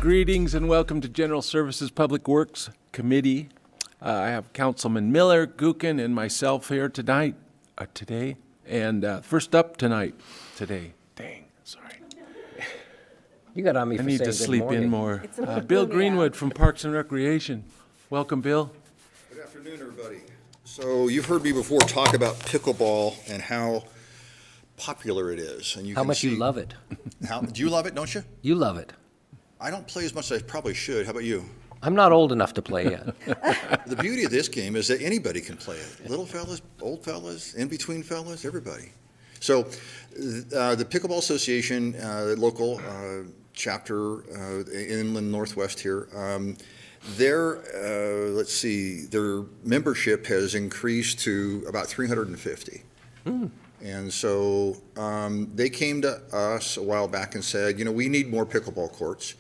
Greetings and welcome to General Services Public Works Committee. I have Councilman Miller, Gookin, and myself here today. And first up today. Dang, sorry. You got on me I for need saying to good sleep morning. in more. It's a little Bill gloomy Greenwood out. from Parks and Recreation. Welcome, Bill. Good afternoon, everybody. So you've heard me before talk about pickleball and how popular it is. And you How can much see you love it. Do you love it, don't you? You love it. I don't play as much as I probably should. How about you? I'm not old enough to play yet. The beauty of this game is that anybody can play it. Little fellas, old fellas, in-between fellas, everybody. So the Pickleball Association, local chapter inland northwest here, their membership has increased to about 350. And so they came to us a while back and said, we need more pickleball courts.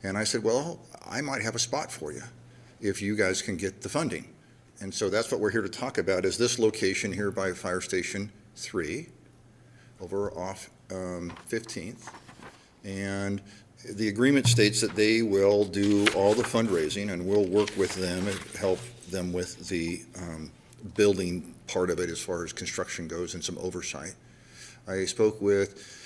And I said, well, I might have a spot for you if you guys can get the funding. And so that's what we're here to talk about, is this location here by Fire Station 3 over off 15th. And the agreement states that they will do all the fundraising, and we'll work with them and help them with the building part of it as far as construction goes and some oversight. I spoke with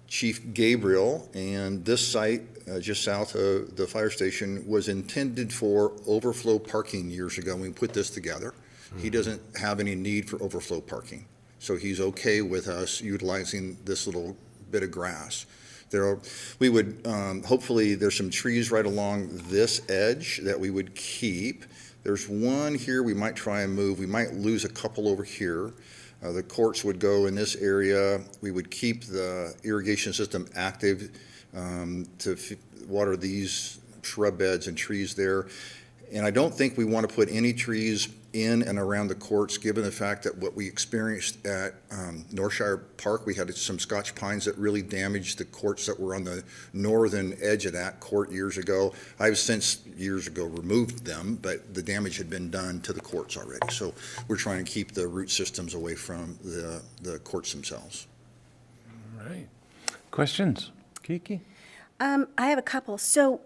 Chief Gabriel, and this site just south of the fire station was intended for overflow parking years ago when we put this together. He doesn't have any need for overflow parking, so he's okay with us utilizing this little bit of grass. Hopefully there's some trees right along this edge that we would keep. There's one here we might try and move. We might lose a couple over here. The courts would go in this area. We would keep the irrigation system active to water these shrub beds and trees there. And I don't think we want to put any trees in and around the courts, given the fact that what we experienced at Northshire Park, we had some Scotch pines that really damaged the courts that were on the northern edge of that court years ago. I've since years ago removed them, but the damage had been done to the courts already. So we're trying to keep the root systems away from the courts themselves. All right. Questions? Kiki? I have a couple. So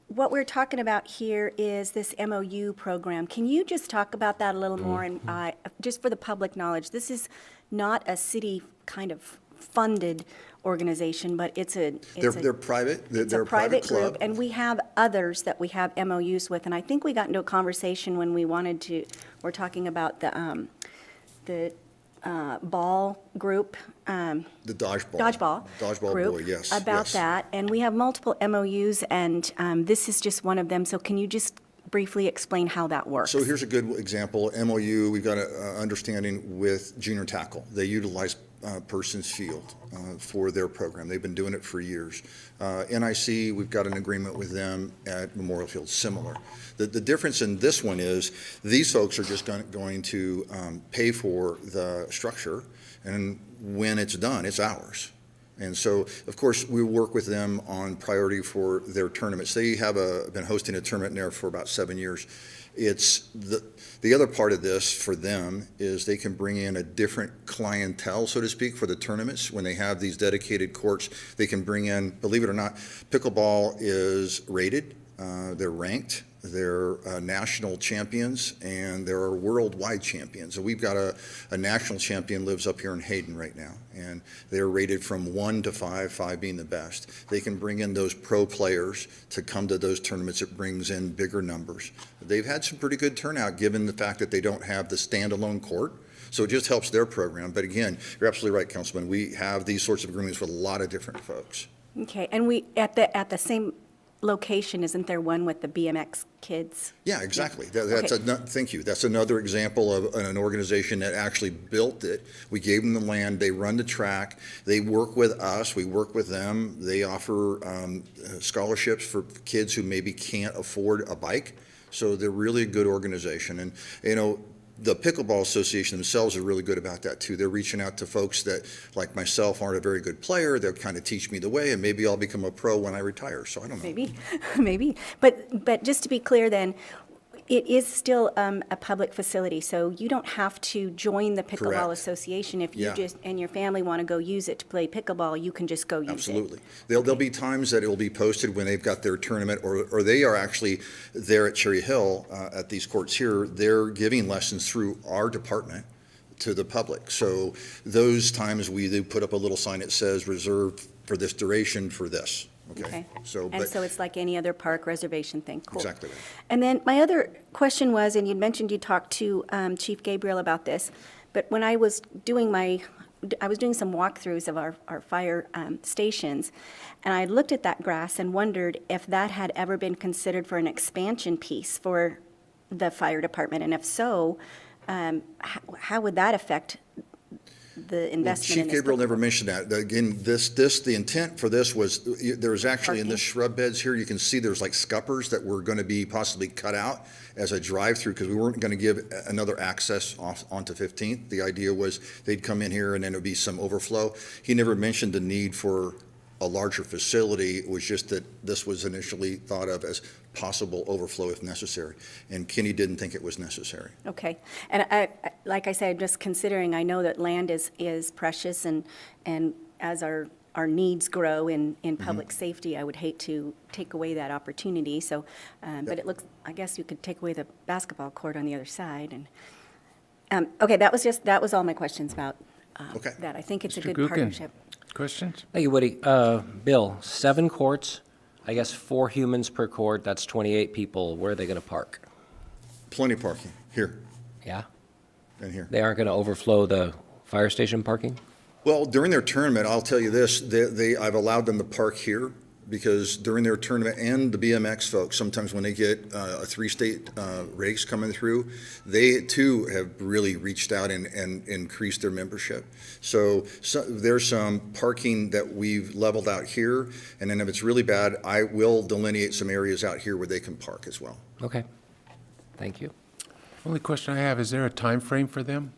what we're talking about here is this MOU program. Can you just talk about that a little more? And just for the public knowledge, this is not a city kind of funded organization, but They're private. They're a private club. group, and we have others that we have MOUs with. And I think we got into a conversation when we're talking about the ball group. The dodgeball group boy, yes. About yes. that, and we have multiple MOUs, and this is just one of them. So can you just briefly explain how that works? So here's a good example. MOU, we've got an understanding with junior tackle. They utilize Persons Field for their program. They've been doing it for years. NIC, we've got an agreement with them at Memorial Field, similar. The difference in this one is these folks are just going to pay for the structure, and when it's done, it's ours. And so, of course, we work with them on priority for their tournaments. They have been hosting a tournament there for about 7 years. It's the other part of this for them is they can bring in a different clientele, so to speak, for the tournaments. When they have these dedicated courts, they can bring in, believe it or not, pickleball is rated, they're ranked, they're national champions, and there are worldwide champions. So we've got a national champion lives up here in Hayden right now, and they're rated from 1 to 5, 5 being the best. They can bring in those pro players to come to those tournaments. It brings in bigger numbers. They've had some pretty good turnout given the fact that they don't have the standalone court. So it just helps their program. But again, you're absolutely right, Councilman. We have these sorts of agreements with a lot of different folks. Okay, and we at the same location, isn't there one with the BMX kids? Yeah, exactly. Okay. Thank you. That's another example of an organization that actually built it. We gave them the land. They run the track. They work with us. We work with them. They offer scholarships for kids who maybe can't afford a bike. So they're really a good organization. And, the Pickleball Association themselves are really good about that too. They're reaching out to folks that, like myself, aren't a very good player. They'll kind of teach me the way, and maybe I'll become a pro when I retire. So I don't know. Maybe. But just to be clear then, It is still a public facility, so you don't have to join the Correct. Pickleball Association. If you Yeah. just, and your family want to go use it to play pickleball, you can just go use it. Absolutely. There'll be times that it will be posted when they've got their tournament, or they are actually there at Cherry Hill, at these courts here, they're giving lessons through our department to the public. So those times we do put up a little sign that says reserved for this duration for this, okay? Okay. So, And but, so it's like any other park reservation thing. Cool. exactly right. And then my other question was, and you mentioned you talked to Chief Gabriel about this, but when I was doing some walkthroughs of our fire stations, and I looked at that grass and wondered if that had ever been considered for an expansion piece for the fire department, and if so, how would that affect the investment in Chief this? Gabriel never mentioned that. Again, the intent for this was, there was actually in Parking. the shrub beds here, you can see there's like scuppers that were going to be possibly cut out as a drive-through, because we weren't going to give another access off onto 15th. The idea was they'd come in here and then there'd be some overflow. He never mentioned the need for a larger facility. It was just that this was initially thought of as possible overflow if necessary. And Kenny didn't think it was necessary. Okay. And like I said, I'm just considering, I know that land is precious, and as our needs grow in public safety, I would hate to take away that opportunity. So, but it looks, I guess you could take away the basketball court on the other side. And, okay, that was all my questions about Okay. that. I think it's a Mr. good Gookin, partnership. questions? Thank you, Woody. Bill, 7 courts, I guess 4 humans per court, that's 28 people. Where are they going to park? Plenty of parking here Yeah? and here. They aren't going to overflow the fire station parking? Well, during their tournament, I'll tell you this, I've allowed them to park here, because during their tournament, and the BMX folks, sometimes when they get a 3-state race coming through, they too have really reached out and increased their membership. So there's some parking that we've leveled out here, and then if it's really bad, I will delineate some areas out here where they can park as well. Okay. Thank you. Only question I have, is there a time frame for them?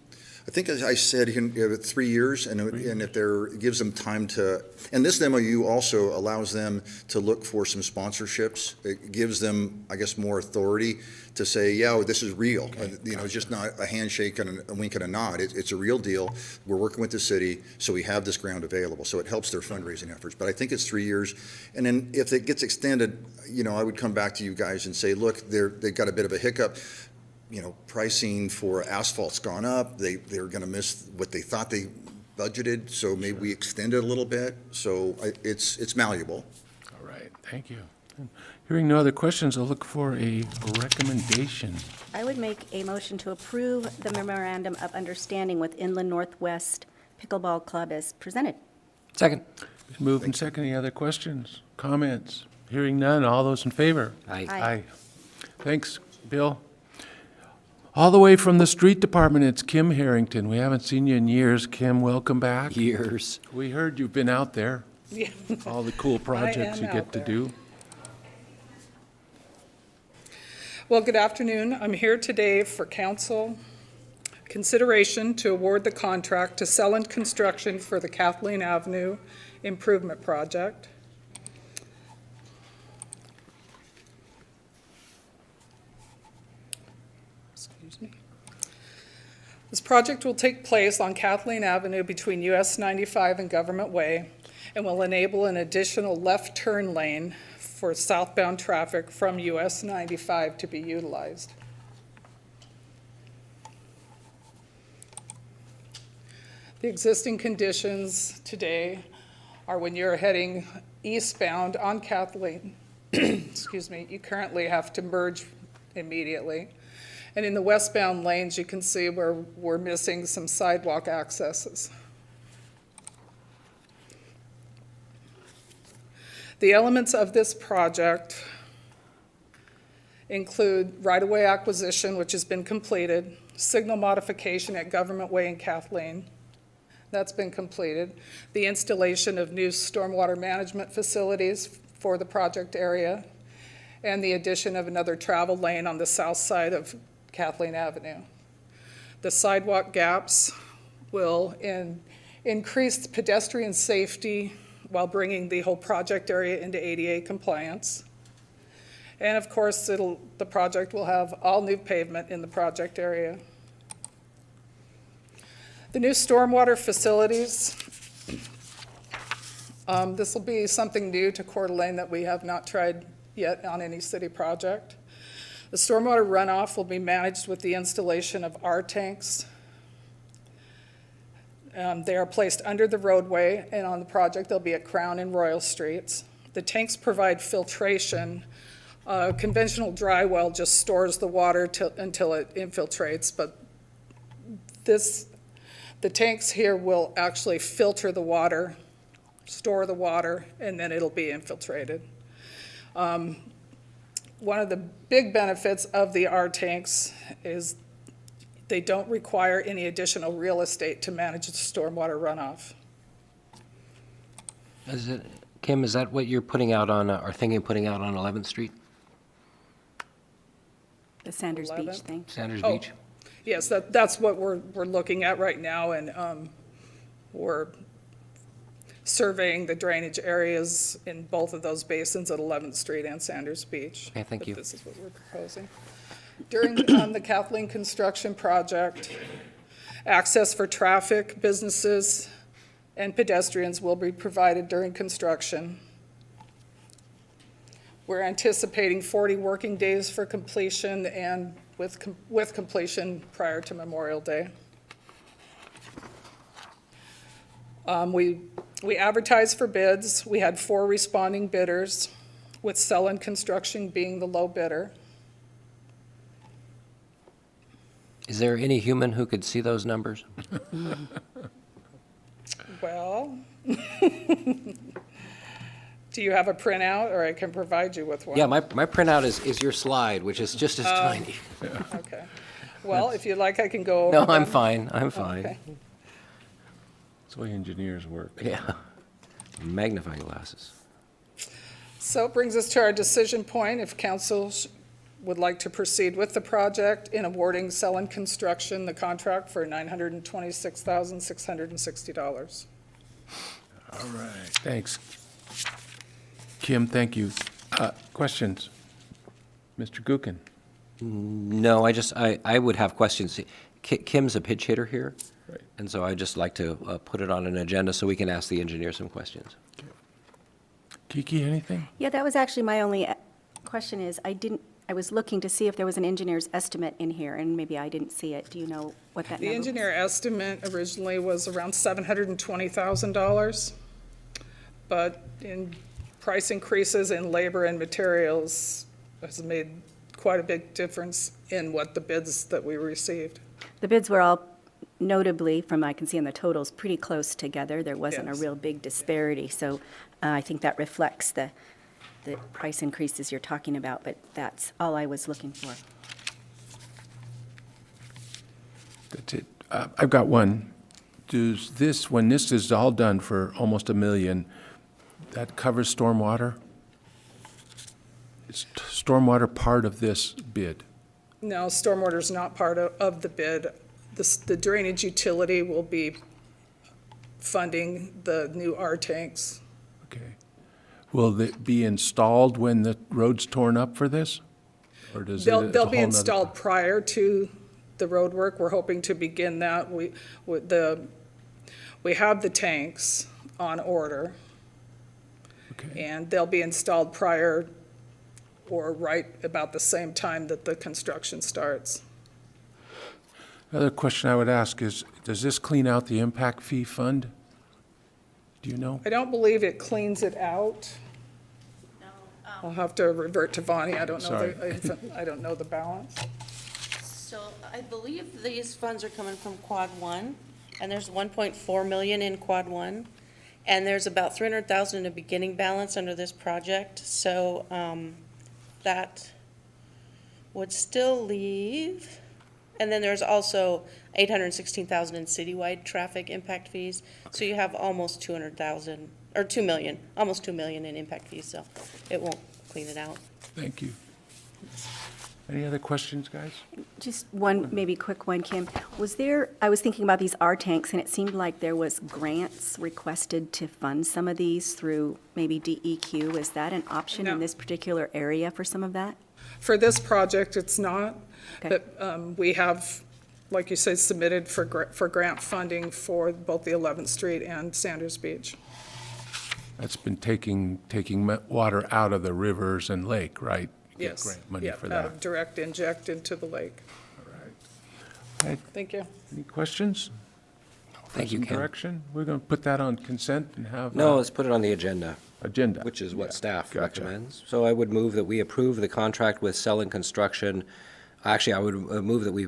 I think, as I said, 3 years, and if it gives them time to, and this MOU also allows them to look for some sponsorships. It gives them, I guess, more authority to say, yeah, this is real. It's just not a handshake and a wink and a nod. It's a real deal. We're working with the city, so we have this ground available. So it helps their fundraising efforts. But I think it's 3 years. And then if it gets extended, I would come back to you guys and say, look, they've got a bit of a hiccup. Pricing for asphalt's gone up. They're going to miss what they thought they budgeted, so maybe we extend it a little bit. So it's malleable. All right, thank you. Hearing no other questions, I'll look for a recommendation. I would make a motion to approve the memorandum of understanding with Inland Northwest Pickleball Club as presented. Second. Been moved and second. Any other questions, comments? Hearing none, all those in favor? Aye. Aye. Thanks, Bill. All the way from the street department, it's Kim Harrington. We haven't seen you in years. Kim, welcome back. Years. We heard you've been out there, Yeah, all the cool projects am you out get to there. do. well, good afternoon. I'm here today for council consideration to award the contract to Selland Construction for the Kathleen Avenue Improvement Project. Excuse me. This project will take place on Kathleen Avenue between US 95 and Government Way, and will enable an additional left turn lane for southbound traffic from US 95 to be utilized. The existing conditions today are when you're heading eastbound on Kathleen, excuse me, you currently have to merge immediately. And in the westbound lanes, you can see where we're missing some sidewalk accesses. The elements of this project include right-of-way acquisition, which has been completed, signal modification at Government Way in Kathleen, that's been completed, the installation of new stormwater management facilities for the project area, and the addition of another travel lane on the south side of Kathleen Avenue. The sidewalk gaps will increase pedestrian safety while bringing the whole project area into ADA compliance. And of course, the project will have all new pavement in the project area. The new stormwater facilities, this will be something new to Coeur d'Alene that we have not tried yet on any city project. The stormwater runoff will be managed with the installation of R tanks. They are placed under the roadway, and on the project, they'll be at Crown and Royal Streets. The tanks provide filtration. Conventional dry well just stores the water until it infiltrates, but the tanks here will actually filter the water, store the water, and then it'll be infiltrated. One of the big benefits of the R tanks is they don't require any additional real estate to manage the stormwater runoff. Kim, is that what you're putting out on, or thinking of putting out on 11th Street, The Sanders Beach 11? thing. Sanders Oh, Beach? Yes, that's what we're looking at right now, and we're surveying the drainage areas in both of those basins at 11th Street and Sanders Beach. Okay, thank But you. this is what we're proposing. During the Kathleen construction project, access for traffic, businesses, and pedestrians will be provided during construction. We're anticipating 40 working days for completion and with completion prior to Memorial Day. We advertised for bids. We had 4 responding bidders, with Sullen Construction being the low bidder. Is there any human who could see those numbers? Well, do you have a printout, or I can provide you with one? Yeah, my printout is your slide, which is just as tiny. Okay. Well, if you'd like, I can go over No, I'm them. fine, I'm fine. Okay. That's the way engineers work. Yeah. Magnifying glasses. So it brings us to our decision point. If council would like to proceed with the project in awarding Sullen Construction the contract for $926,660. All right, thanks. Kim, thank you. Questions? Mr. Gookin? No, I would have questions. Kim's a pitch hitter here. Right. And so I'd just like to put it on an agenda so we can ask the engineer some questions. Kiki, anything? Yeah, that was actually my only question is, I was looking to see if there was an engineer's estimate in here, and maybe I didn't see it. Do you know what that number The was? engineer estimate originally was around $720,000, but in price increases in labor and materials has made quite a big difference in what the bids that we received. The bids were all notably, from I can see in the totals, pretty close together. There wasn't a Yes. real big disparity, so I think that reflects the price increases you're talking about, but that's all I was looking for. That's it. I've got one. Does this, when this is all done for almost $1 million, that covers stormwater? Is stormwater part of this bid? No, stormwater's not part of the bid. The drainage utility will be funding the new R tanks. Okay. Will it be installed when the road's torn up for this? Or does it? it's a They'll be whole nother- installed prior to the road work. We're hoping to begin that. We have the tanks on order, Okay. and they'll be installed prior or right about the same time that the construction starts. Another question I would ask is, does this clean out the impact fee fund? Do you know? I don't believe it cleans it out. I'll have to revert to Vonnie. I don't know, Sorry. I don't know the balance. So I believe these funds are coming from Quad One, and there's 1.4 million in Quad One, and there's about 300,000 in a beginning balance under this project, so that would still leave, and then there's also 816,000 in citywide traffic impact fees, so you have almost 200,000, or 2 million, almost 2 million in impact fees, so it won't clean it out. Thank you. Any other questions, guys? Just one, maybe quick one, Kim. I was thinking about these R tanks, and it seemed like there was grants requested to fund some of these through maybe DEQ. Is that an option in No. this particular area for some of that? For this project, it's not, Okay. but we have, like you said, submitted for grant funding for both the 11th Street and Sanders Beach. That's been taking water out of the rivers and lake, right? You get Yes. grant money Yeah, for out that. of direct inject into the lake. Okay, Thank you. any questions? Thank you, Some Kim. Direction? We're going to put that on consent and have. No, let's put it on the agenda, Agenda. which is what Yeah, staff gotcha. recommends. So I would move that we approve the contract with Selling Construction. Actually, I would move that we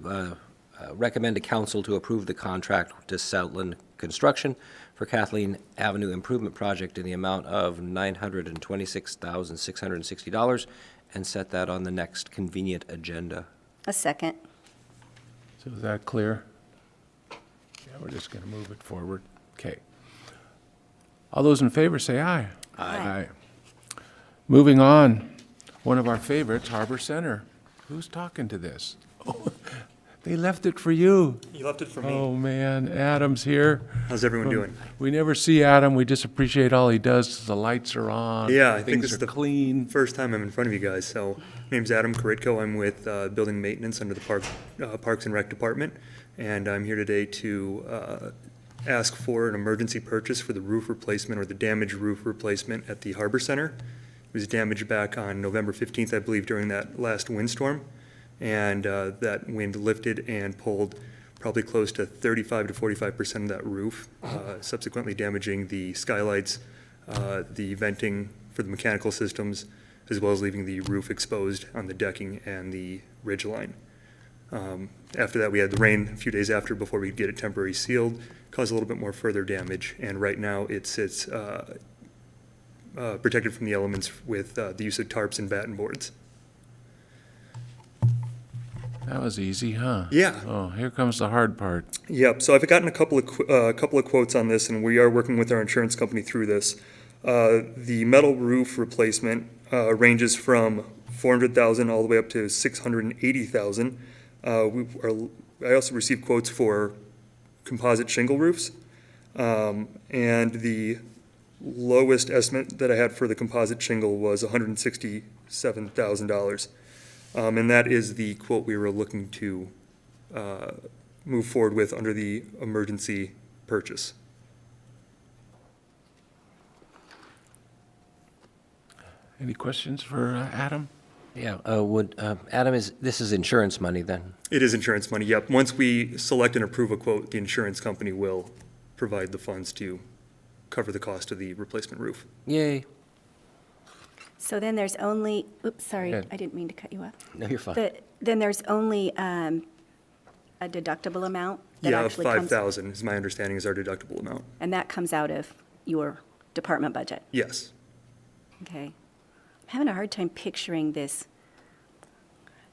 recommend to council to approve the contract to Selling Construction for Kathleen Avenue Improvement Project in the amount of $926,660 and set that on the next convenient agenda. A second. So is that clear? Yeah, we're just going to move it forward. Okay. All those in favor say aye. Aye. Moving on, one of our favorites, Harbor Center. Who's talking to this? Oh, they left it for you. You left it for me. Oh, man, Adam's here. How's everyone doing? We never see Adam. We just appreciate all he does. The lights are on. Yeah, I think this Things is are the clean. first time I'm in front of you guys. So, my name's Adam Koritko. I'm with Building Maintenance under the Parks and Rec Department, and I'm here today to ask for an emergency purchase for the roof replacement or the damaged roof replacement at the Harbor Center. It was damaged back on November 15th, I believe, during that last windstorm, and that wind lifted and pulled probably close to 35 to 45% of that roof, subsequently damaging the skylights, the venting for the mechanical systems, as well as leaving the roof exposed on the decking and the ridge line. After that, we had the rain a few days after before we could get it temporarily sealed, caused a little bit more further damage, and right now it sits protected from the elements with the use of tarps and batten boards. That was easy, huh? Yeah. Oh, here comes the hard part. Yep, so I've gotten a couple of quotes on this, and we are working with our insurance company through this. The metal roof replacement ranges from $400,000 all the way up to $680,000. I also received quotes for composite shingle roofs, and the lowest estimate that I had for the composite shingle was $167,000. And that is the quote we were looking to move forward with under the emergency purchase. Any questions for Adam? Yeah, Adam, this is insurance money then? It is insurance money, yep. Once we select and approve a quote, the insurance company will provide the funds to cover the cost of the replacement roof. Yay. So then there's only, oops, sorry, Good. I didn't mean to cut you off. No, you're fine. Then there's only a deductible amount that Yeah, actually comes. $5,000 is my understanding is our deductible amount. And that comes out of your department budget? Yes. Okay. I'm having a hard time picturing this.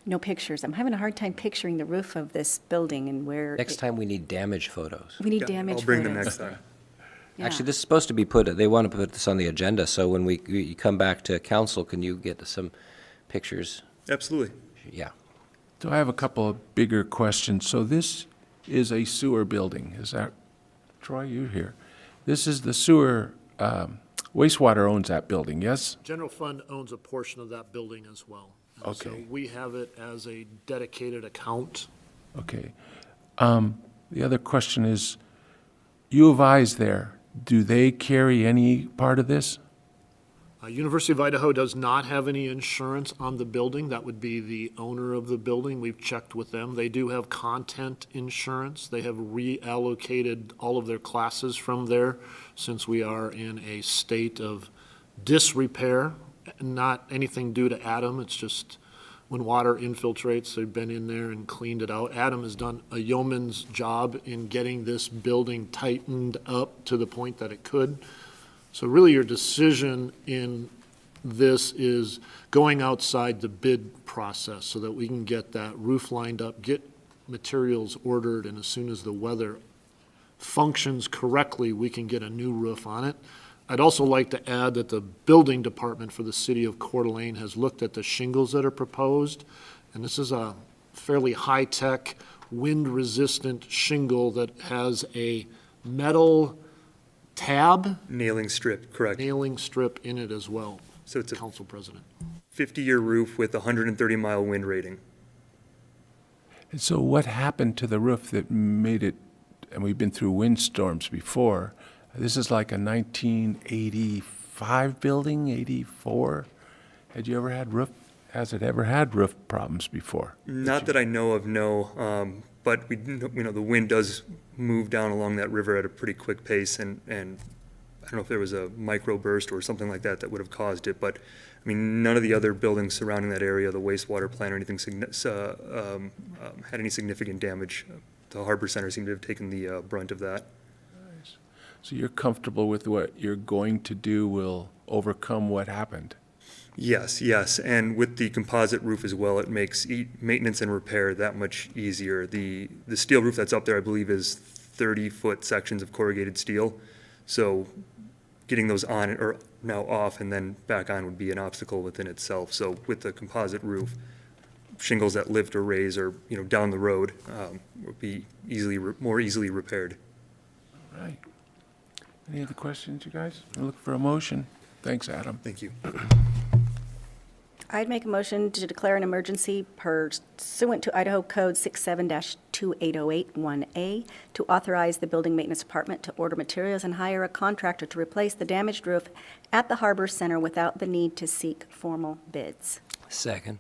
No pictures. I'm having a hard time picturing the roof of this building and where. Next time we need damage photos. We need Yeah, damage I'll bring them photos. next time. Yeah. Actually, this is supposed to be they want to put this on the agenda, so when you come back to council, can you get some pictures? Absolutely. Yeah. So I have a couple of bigger questions. So this is a sewer building, is that, Troy, you here? This is the sewer, wastewater owns that building, yes? General fund owns a portion of that building as well. And So Okay. we have it as a dedicated account. Okay. The other question is, U of I's there, do they carry any part of this? University of Idaho does not have any insurance on the building. That would be the owner of the building. We've checked with them. They do have content insurance. They have reallocated all of their classes from there since we are in a state of disrepair. Not anything due to Adam. It's just when water infiltrates, they've been in there and cleaned it out. Adam has done a yeoman's job in getting this building tightened up to the point that it could. So really, your decision in this is going outside the bid process so that we can get that roof lined up, get materials ordered, and as soon as the weather functions correctly, we can get a new roof on it. I'd also like to add that the building department for the city of Coeur d'Alene has looked at the shingles that are proposed, And this is a fairly high-tech, wind-resistant shingle that has a metal tab, Nailing strip, correct. nailing strip in it as well, So it's a Council President. 50-year roof with a 130-mile wind rating. And so what happened to the roof that made it, and we've been through windstorms before, this is like a 1985 building, 84? Had you ever had has it ever had roof problems before? Not that I know of, no. But the wind does move down along that river at a pretty quick pace, and I don't know if there was a microburst or something like that that would have caused it. But I mean, none of the other buildings surrounding that area, the wastewater plant or anything, had any significant damage. The Harbor Center seemed to have taken the brunt of that. So you're comfortable with what you're going to do will overcome what happened? Yes, yes, and with the composite roof as well, it makes maintenance and repair that much easier. The steel roof that's up there, I believe, is 30-foot sections of corrugated steel, so getting those on or now off and then back on would be an obstacle within itself. So with the composite roof, shingles that lift or raise or down the road would be more easily repaired. All right. Any other questions, you guys? I look for a motion. Thanks, Adam. Thank you. I'd make a motion to declare an emergency pursuant to Idaho Code 67-28081A to authorize the Building Maintenance Department to order materials and hire a contractor to replace the damaged roof at the Harbor Center without the need to seek formal bids. Second.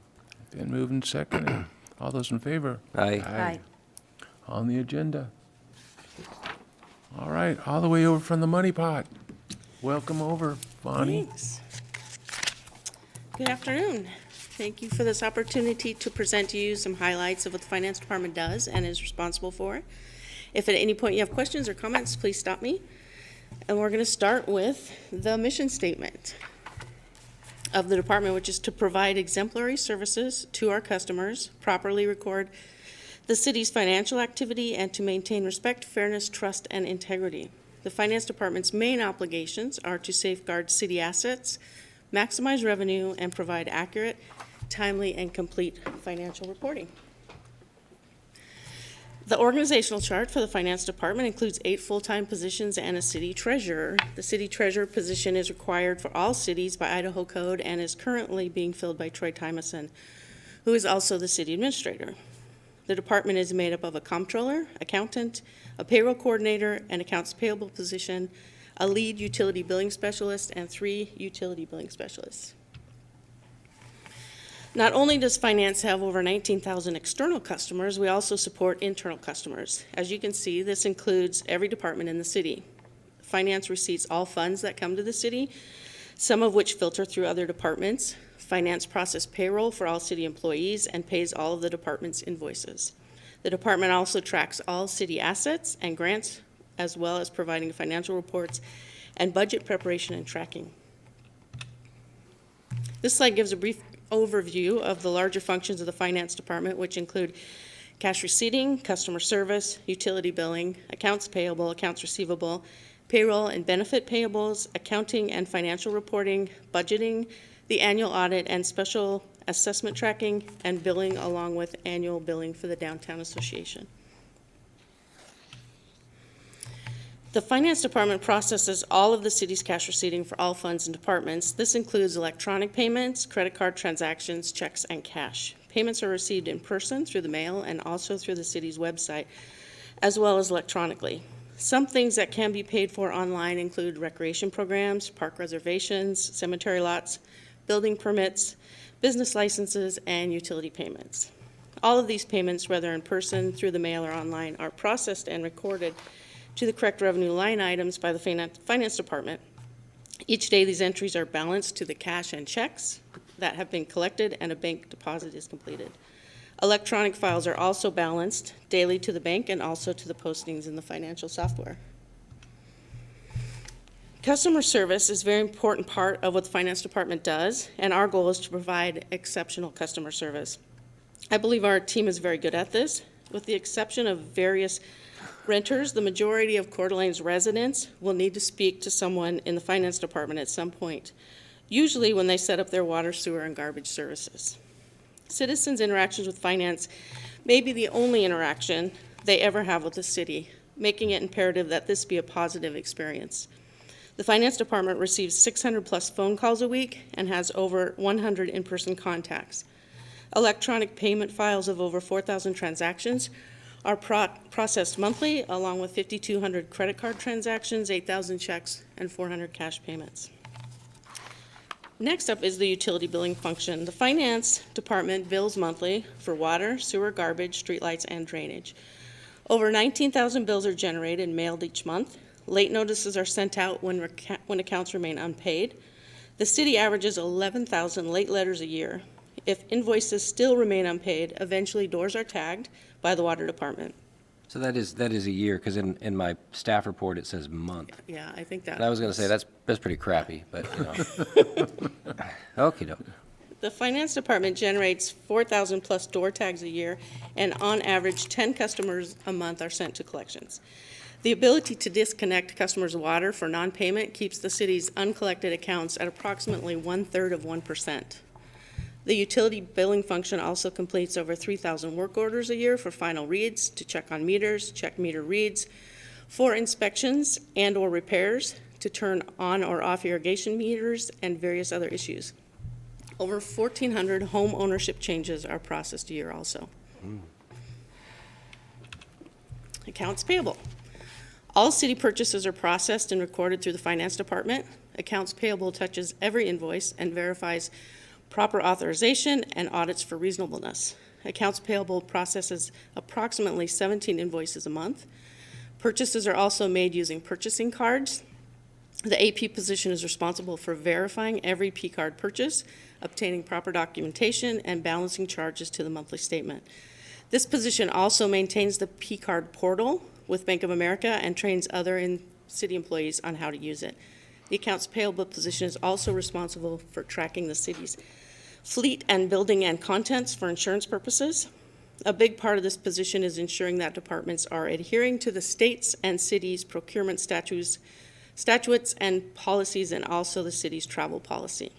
Been moved and seconded. All those in favor? Aye. Aye. On the agenda. All right, all the way over from the money pot. Welcome over, Bonnie. Thanks. Good afternoon. Thank you for this opportunity to present to you some highlights of what the Finance Department does and is responsible for. If at any point you have questions or comments, please stop me. And we're going to start with the mission statement of the department, which is to provide exemplary services to our customers, properly record the city's financial activity, and to maintain respect, fairness, trust, and integrity. The Finance Department's main obligations are to safeguard city assets, maximize revenue, and provide accurate, timely, and complete financial reporting. The organizational chart for the Finance Department includes 8 full-time positions and a city treasurer. The city treasurer position is required for all cities by Idaho Code and is currently being filled by Troy Tymason, who is also the city administrator. The department is made up of a comptroller, accountant, a payroll coordinator, an accounts payable position, a lead utility billing specialist, and 3 utility billing specialists. Not only does finance have over 19,000 external customers, we also support internal customers. As you can see, this includes every department in the city. Finance receipts all funds that come to the city, some of which filter through other departments. Finance processes payroll for all city employees and pays all of the department's invoices. The department also tracks all city assets and grants, as well as providing financial reports and budget preparation and tracking. This slide gives a brief overview of the larger functions of the Finance Department, which include cash receipting, customer service, utility billing, accounts payable, accounts receivable, payroll and benefit payables, accounting and financial reporting, budgeting, the annual audit and special assessment tracking, and billing, along with annual billing for the Downtown Association. The Finance Department processes all of the city's cash receipting for all funds and departments. This includes electronic payments, credit card transactions, checks, and cash. Payments are received in person through the mail and also through the city's website, as well as electronically. Some things that can be paid for online include recreation programs, park reservations, cemetery lots, building permits, business licenses, and utility payments. All of these payments, whether in person, through the mail, or online, are processed and recorded to the correct revenue line items by the Finance Department. Each day, these entries are balanced to the cash and checks that have been collected, and a bank deposit is completed. Electronic files are also balanced daily to the bank and also to the postings in the financial software. Customer service is a very important part of what the Finance Department does, and our goal is to provide exceptional customer service. I believe our team is very good at this. With the exception of various renters, the majority of Coeur d'Alene's residents will need to speak to someone in the Finance Department at some point, usually when they set up their water, sewer, and garbage services. Citizens' interactions with finance may be the only interaction they ever have with the city, making it imperative that this be a positive experience. The Finance Department receives 600-plus phone calls a week and has over 100 in-person contacts. Electronic payment files of over 4,000 transactions are processed monthly, along with 5,200 credit card transactions, 8,000 checks, and 400 cash payments. Next up is the utility billing function. The Finance Department bills monthly for water, sewer, garbage, streetlights, and drainage. Over 19,000 bills are generated and mailed each month. Late notices are sent out when accounts remain unpaid. The city averages 11,000 late letters a year. If invoices still remain unpaid, eventually doors are tagged by the water department. So that is a year, because in my staff report, it says month. Yeah, I think that. And I was going to say, that's pretty crappy, but, you know. Okey-doke. The Finance Department generates 4,000 plus door tags a year, and on average, 10 customers a month are sent to collections. The ability to disconnect customers' water for non-payment keeps the city's uncollected accounts at approximately 1/3 of 1%. The utility billing function also completes over 3,000 work orders a year for final reads, to check on meters, check meter reads, for inspections and/or repairs, to turn on or off irrigation meters, and various other issues. Over 1,400 home ownership changes are processed a year also. Accounts payable. All city purchases are processed and recorded through the Finance Department. Accounts payable touches every invoice and verifies proper authorization and audits for reasonableness. Accounts payable processes approximately 17 invoices a month. Purchases are also made using purchasing cards. The AP position is responsible for verifying every P-card purchase, obtaining proper documentation, and balancing charges to the monthly statement. This position also maintains the P-card portal with Bank of America and trains other city employees on how to use it. The accounts payable position is also responsible for tracking the city's fleet and building and contents for insurance purposes. A big part of this position is ensuring that departments are adhering to the states and cities' procurement statutes and policies, and also the city's travel policy.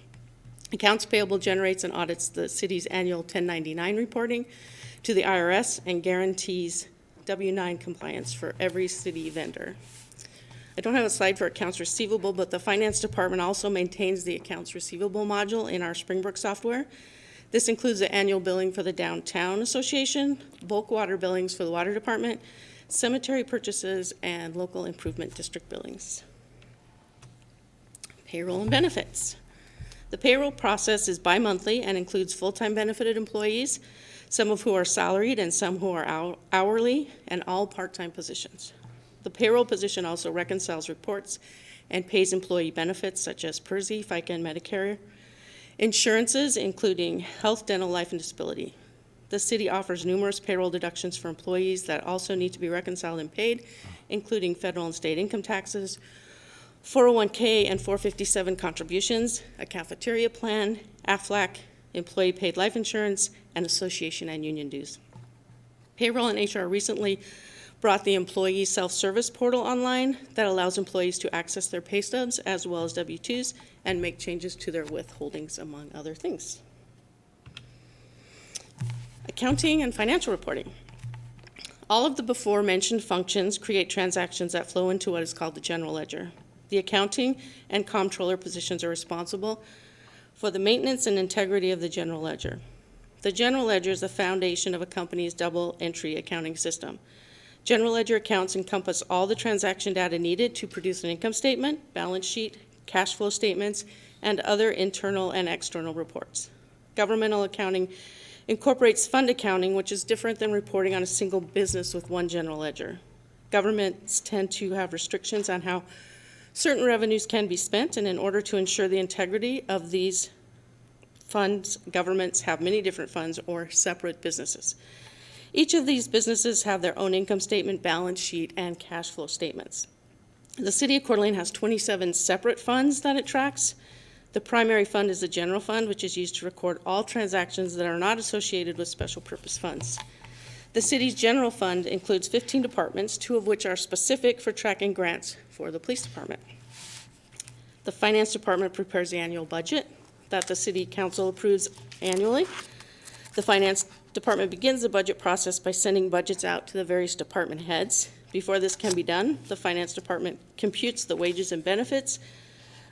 Accounts payable generates and audits the city's annual 1099 reporting to the IRS and guarantees W-9 compliance for every city vendor. I don't have a slide for accounts receivable, but the Finance Department also maintains the accounts receivable module in our Springbrook software. This includes the annual billing for the Downtown Association, bulk water billings for the Water Department, cemetery purchases, and local improvement district billings. Payroll and benefits. The payroll process is bi-monthly and includes full-time benefited employees, some of who are salaried and some who are hourly, and all part-time positions. The payroll position also reconciles reports and pays employee benefits such as PERS, FICA, and Medicare, insurances including health, dental, life, and disability. The city offers numerous payroll deductions for employees that also need to be reconciled and paid, including federal and state income taxes, 401k and 457 contributions, a cafeteria plan, AFLAC, employee paid life insurance, and association and union dues. Payroll and HR recently brought the employee self-service portal online that allows employees to access their pay stubs as well as W-2s and make changes to their withholdings, among other things. Accounting and financial reporting. All of the before-mentioned functions create transactions that flow into what is called the general ledger. The accounting and comptroller positions are responsible for the maintenance and integrity of the general ledger. The general ledger is the foundation of a company's double-entry accounting system. General ledger accounts encompass all the transaction data needed to produce an income statement, balance sheet, cash flow statements, and other internal and external reports. Governmental accounting incorporates fund accounting, which is different than reporting on a single business with one general ledger. Governments tend to have restrictions on how certain revenues can be spent, and in order to ensure the integrity of these funds, governments have many different funds or separate businesses. Each of these businesses have their own income statement, balance sheet, and cash flow statements. The City of Coeur d'Alene has 27 separate funds that it tracks. The primary fund is the general fund, which is used to record all transactions that are not associated with special purpose funds. The city's general fund includes 15 departments, 2 of which are specific for tracking grants for the police department. The finance department prepares the annual budget that the city council approves annually. The Finance Department begins the budget process by sending budgets out to the various department heads. Before this can be done, the Finance Department computes the wages and benefits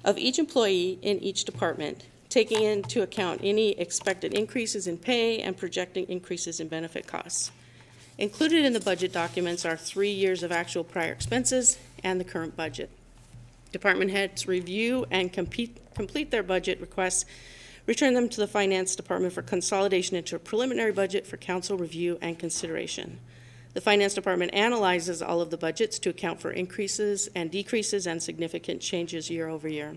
of each employee in each department, taking into account any expected increases in pay and projecting increases in benefit costs. Included in the budget documents are 3 years of actual prior expenses and the current budget. Department heads review and complete their budget requests, return them to the Finance Department for consolidation into a preliminary budget for council review and consideration. The Finance Department analyzes all of the budgets to account for increases and decreases and significant changes year over year.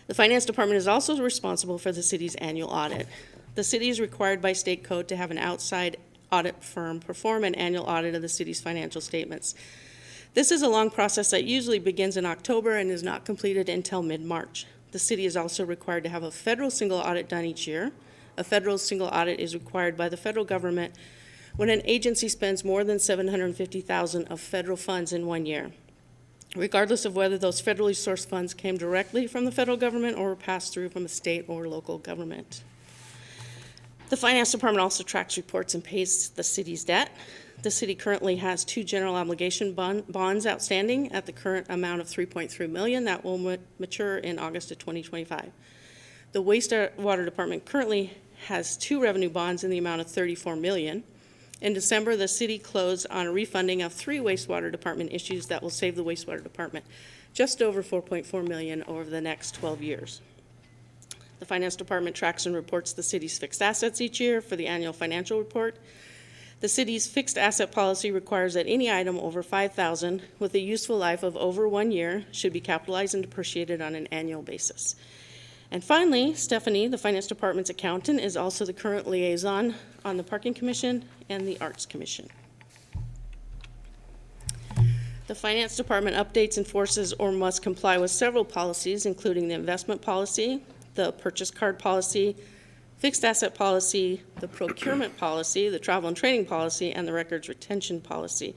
The Finance Department is also responsible for the city's annual audit. The city is required by state code to have an outside audit firm perform an annual audit of the city's financial statements. This is a long process that usually begins in October and is not completed until mid-March. The city is also required to have a federal single audit done each year. A federal single audit is required by the federal government when an agency spends more than $750,000 of federal funds in 1 year, regardless of whether those federally sourced funds came directly from the federal government or were passed through from a state or local government. The Finance Department also tracks reports and pays the city's debt. The city currently has 2 general obligation bonds outstanding at the current amount of $3.3 million that will mature in August of 2025. The Wastewater Department currently has 2 revenue bonds in the amount of $34 million. In December, the city closed on a refunding of 3 wastewater department issues that will save the wastewater department just over $4.4 million over the next 12 years. The Finance Department tracks and reports the city's fixed assets each year for the annual financial report. The city's fixed asset policy requires that any item over $5,000 with a useful life of over 1 year should be capitalized and depreciated on an annual basis. And finally, Stephanie, the Finance Department's accountant, is also the current liaison on the Parking Commission and the Arts Commission. The Finance Department updates, enforces, or must comply with several policies, including the investment policy, the purchase card policy, fixed asset policy, the procurement policy, the travel and training policy, and the records retention policy.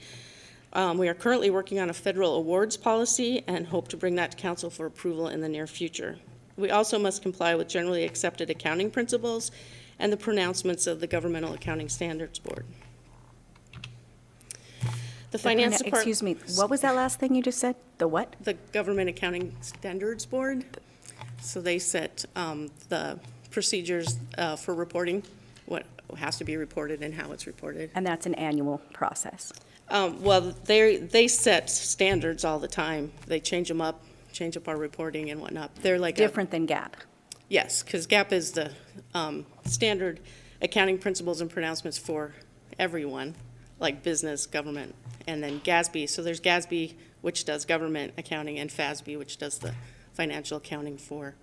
We are currently working on a federal awards policy and hope to bring that to council for approval in the near future. We also must comply with generally accepted accounting principles and the pronouncements of the Governmental Accounting Standards Board. The Finance Department. Excuse me, what was that last thing you just said? The what? The Government Accounting Standards Board. So they set the procedures for reporting, what has to be reported and how it's reported. And that's an annual process. Well, they set standards all the time. They change up our reporting and whatnot. They're like Different than GAAP. Yes, because GAAP is the standard accounting principles and pronouncements for everyone, like business, government, and then GASB. So there's GASB, which does government accounting, and FASB, which does the financial accounting for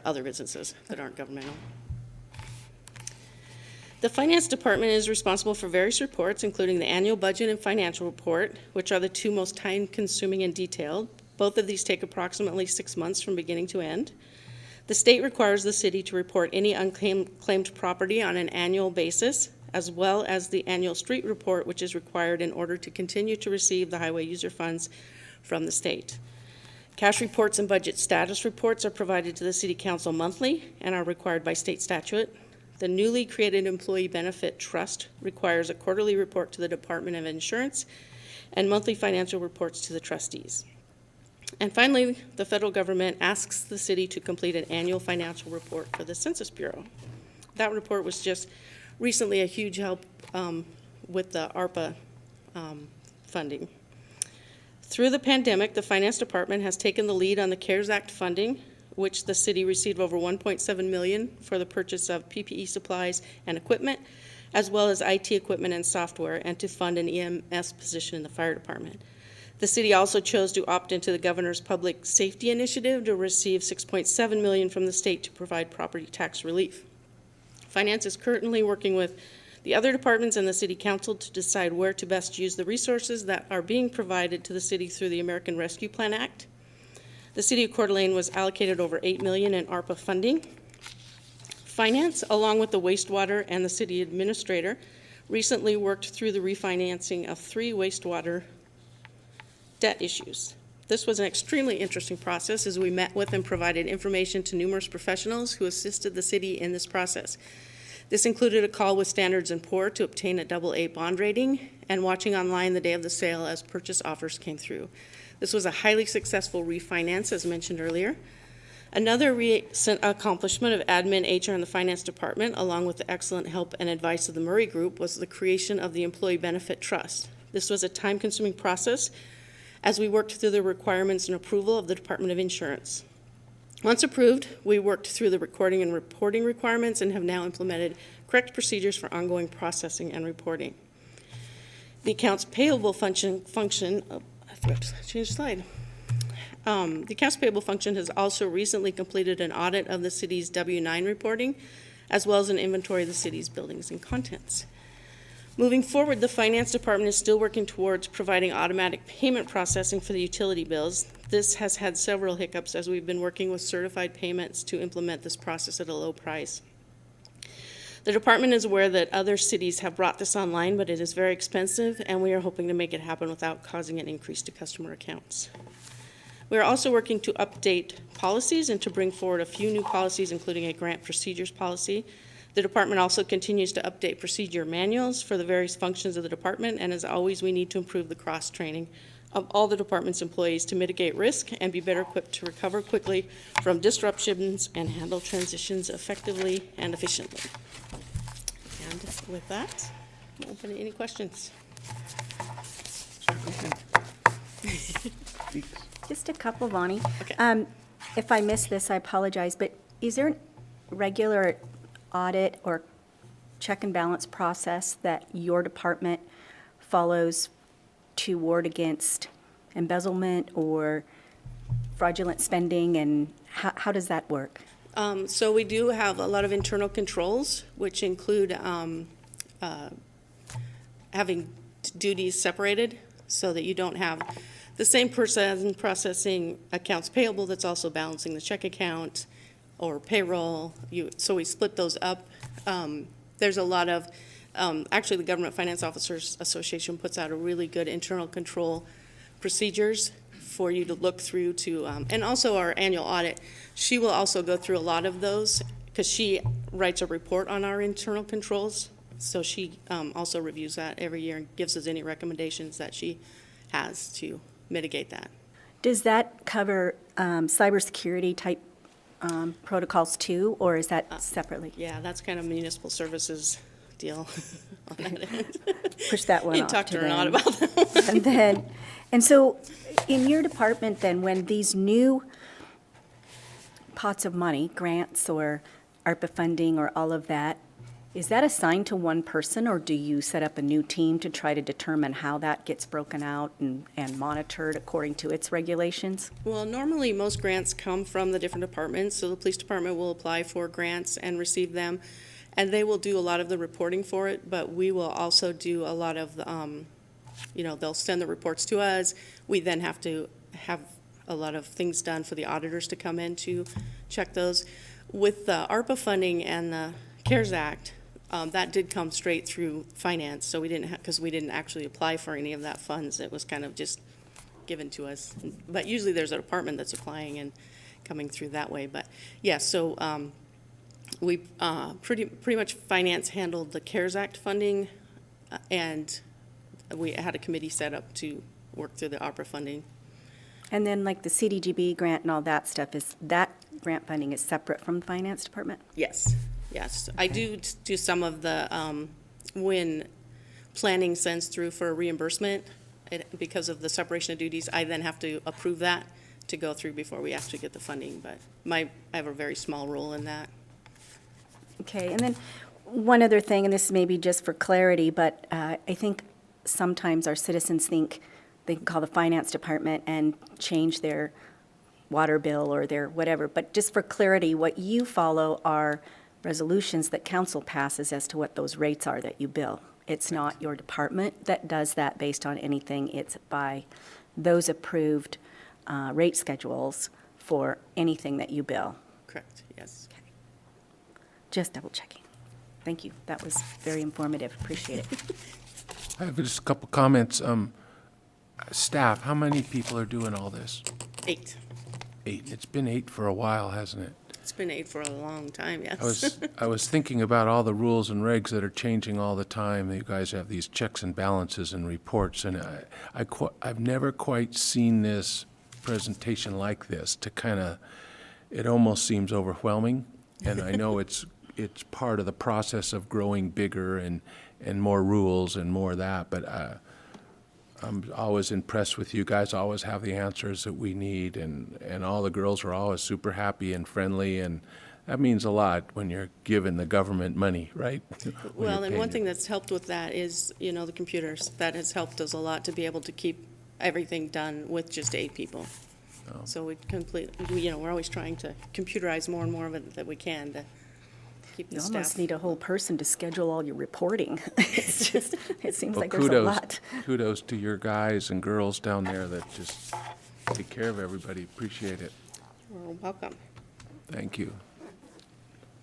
other businesses that aren't governmental. The Finance Department is responsible for various reports, including the annual budget and financial report, which are the 2 most time-consuming and detailed. Both of these take approximately 6 months from beginning to end. The state requires the city to report any unclaimed property on an annual basis, as well as the annual street report, which is required in order to continue to receive the highway user funds from the state. Cash reports and budget status reports are provided to the City Council monthly and are required by state statute. The newly created Employee Benefit Trust requires a quarterly report to the Department of Insurance and monthly financial reports to the trustees. And finally, the federal government asks the city to complete an annual financial report for the Census Bureau. That report was just recently a huge help with the ARPA funding. Through the pandemic, the Finance Department has taken the lead on the CARES Act funding, which the city received over $1.7 million for the purchase of PPE supplies and equipment, as well as IT equipment and software, and to fund an EMS position in the fire department. The city also chose to opt into the governor's public safety initiative to receive $6.7 million from the state to provide property tax relief. Finance is currently working with the other departments and the City Council to decide where to best use the resources that are being provided to the city through the American Rescue Plan Act. The City of Coeur d'Alene was allocated over $8 million in ARPA funding. Finance, along with the wastewater and the city administrator, recently worked through the refinancing of 3 wastewater debt issues. This was an extremely interesting process as we met with and provided information to numerous professionals who assisted the city in this process. This included a call with Standards & Poor to obtain a AA bond rating and watching online the day of the sale as purchase offers came through. This was a highly successful refinance, as mentioned earlier. Another recent accomplishment of admin, HR, and the finance department, along with the excellent help and advice of the Murray Group, was the creation of the Employee Benefit Trust. This was a time-consuming process as we worked through the requirements and approval of the Department of Insurance. Once approved, we worked through the recording and reporting requirements and have now implemented correct procedures for ongoing processing and reporting. The accounts payable function, I forgot to change the slide. The accounts payable function has also recently completed an audit of the city's W-9 reporting, as well as an inventory of the city's buildings and contents. Moving forward, the finance department is still working towards providing automatic payment processing for the utility bills. This has had several hiccups as we've been working with certified payments to implement this process at a low price. The department is aware that other cities have brought this online, but it is very expensive, and we are hoping to make it happen without causing an increase to customer accounts. We are also working to update policies and to bring forward a few new policies, including a grant procedures policy. The department also continues to update procedure manuals for the various functions of the department, and as always, we need to improve the cross-training of all the department's employees to mitigate risk and be better equipped to recover quickly from disruptions and handle transitions effectively and efficiently. And with that, I'm open to any questions. Just a couple, Vonnie. Okay. If I missed this, I apologize, but is there a regular audit or check and balance process that your department follows to ward against embezzlement or fraudulent spending, and how does that work? So we do have a lot of internal controls, which include having duties separated so that you don't have the same person processing accounts payable that's also balancing the check account or payroll. So we split those up. There's a lot of, actually, the Government Finance Officers Association puts out a really good internal control procedures for you to look through to, and also our annual audit. She will also go through a lot of those because she writes a report on our internal controls. So she also reviews that every year and gives us any recommendations that she has to mitigate that. Does that cover cybersecurity type protocols too, or is that separately? Yeah, that's kind of municipal services deal on that end. Push that one You off talked to to her not them. about that. And so in your department then, when these new pots of money, grants or ARPA funding or all of that, is that assigned to one person, or do you set up a new team to try to determine how that gets broken out and monitored according to its regulations? Well, normally, most grants come from the different departments, so the police department will apply for grants and receive them, and they will do a lot of the reporting for it, but we will also do a lot of, they'll send the reports to us. We then have to have a lot of things done for the auditors to come in to check those. With the ARPA funding and the CARES Act, that did come straight through finance, so we didn't because we didn't actually apply for any of that funds. It was kind of just given to us. But usually there's a department that's applying and coming through that way. But yeah, so we pretty much finance handled the CARES Act funding, and we had a committee set up to work through the ARPA funding. And then like the CDGB grant and all that stuff, is that grant funding is separate from the finance department? Yes. Yes, I do some of the, when planning sends through for a reimbursement, because of the separation of duties, I then have to approve that to go through before we actually get the funding, but I have a very small role in that. Okay, and then one other thing, and this may be just for clarity, but I think sometimes our citizens think they can call the finance department and change their water bill or their whatever, but just for clarity, what you follow are resolutions that council passes as to what those rates are that you bill. It's not your department that does that based on anything. It's by those approved rate schedules for anything that you bill. Correct, yes. Just double checking. Thank you. That was very informative. Appreciate it. I have just a couple comments. Staff, how many people are doing all this? 8. 8. It's been 8 for a while, hasn't it? It's been 8 for a long time, yes. I was thinking about all the rules and regs that are changing all the time. You guys have these checks and balances and reports, and I've never quite seen this presentation like this to kind of, it almost seems overwhelming. And I know it's part of the process of growing bigger and more rules and more of that, but I'm always impressed with you guys, always have the answers that we need, and all the girls are always super happy and friendly, and that means a lot when you're giving the government money, right? When Well, you're and paying one it. thing that's helped with that is, the computers. That has helped us a lot to be able to keep everything done with just 8 people. So we're always trying to computerize more and more of it that we can to keep the You staff. almost need a whole person to schedule all your reporting. It's just, it seems Well, like there's a lot. kudos to your guys and girls down there that just take care of everybody. Appreciate it. You're welcome. Thank you.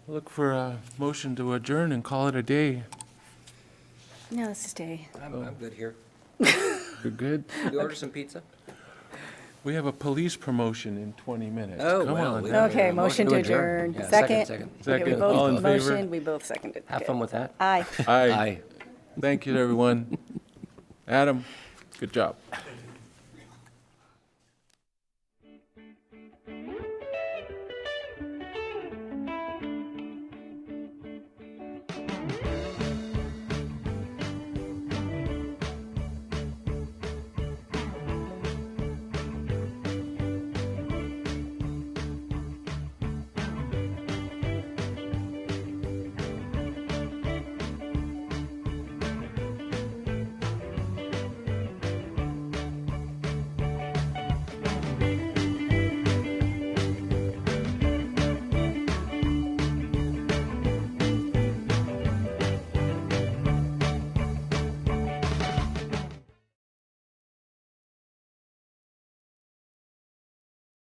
Look for a motion to adjourn and call it a day. No, let's stay. I'm good here. You're good? We order some pizza? We have a police promotion in 20 minutes. Oh, Come well, on. we- Okay, motion to adjourn. Yeah, Second? second. Okay, we Second. both All in favor? motioned, we both seconded. Have Good. fun with that. Aye. Aye. Thank you, everyone. Adam, good job.